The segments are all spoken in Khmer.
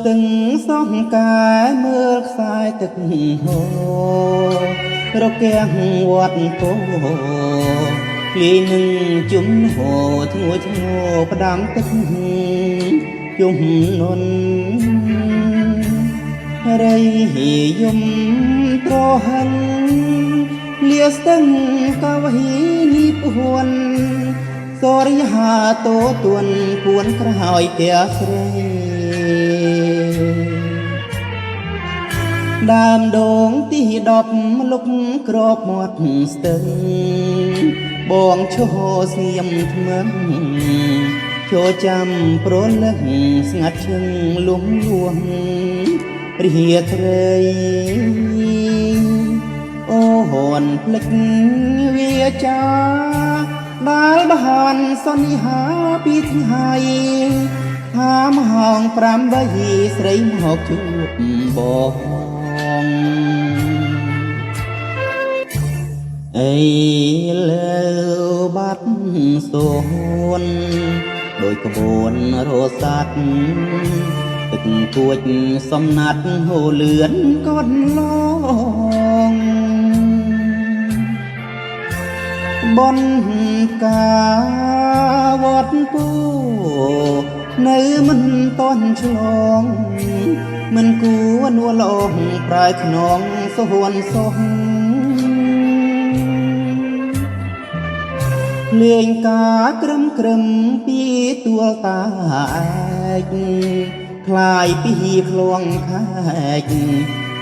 ទឹងសងកាយមើលខ្សែទឹកហូររគាំងវត្តពោលីនឹងជុំហូរធ្ងួធ្ងរផ្ដាំទឹកជុំនន់រៃយំត្រហិនលាស្ទឹងកវហីនេះពួនសរិហាតូទួនពួនក្រោយផ្ទះស្រីដើមដងទី10លុកក្របមាត់ស្ទឹងបងឈរស្ងៀមថ្មឹងចូលចាំប្រលឹងស្ងាត់ឈឹងលំលួងរាត្រីអូហនភ្លេចវាចាដាល់បហនសន្យាពីថ្ងៃហាមហង5បីស្រីមកជួបបងអីលើបាត់សូនដោយក្បួនរសាត់ទឹកគួចសំណាត់ហូរលឿនកូនឡងបនកាវត្តពូនៅមិនតន់ឆ្លងមិនគួរនួលអងប្រែខ្នងសួនសុងលេងការក្រឹមពីទួលតាឯកคลายពីខ្លងខែក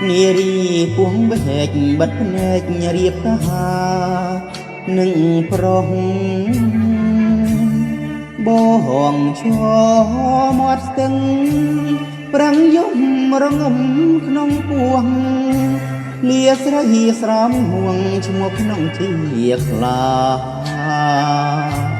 នារីពួងវែកបិទភ្នែករៀបតានឹងប្រុសបងឈរមាត់ស្ទឹងប្រាំងយំរងំក្នុងពួងលាស្រីស្រមห่วងឈ្មោះក្នុងជាខ្លា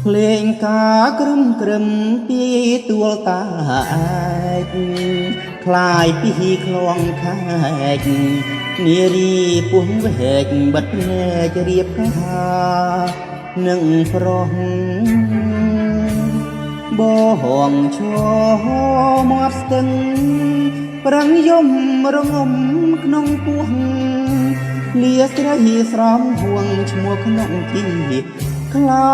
ភ្លេងការក្រឹមពីទួលតាឯកคลายពីខ្លងខែកនារីពួងវែកបិទភ្នែករៀបកានឹងប្រុសបងឈរមាត់ស្ទឹងប្រាំងយំរងំក្នុងពោះលាស្រីស្រមห่วงឈ្មោះក្នុងទីខ្លា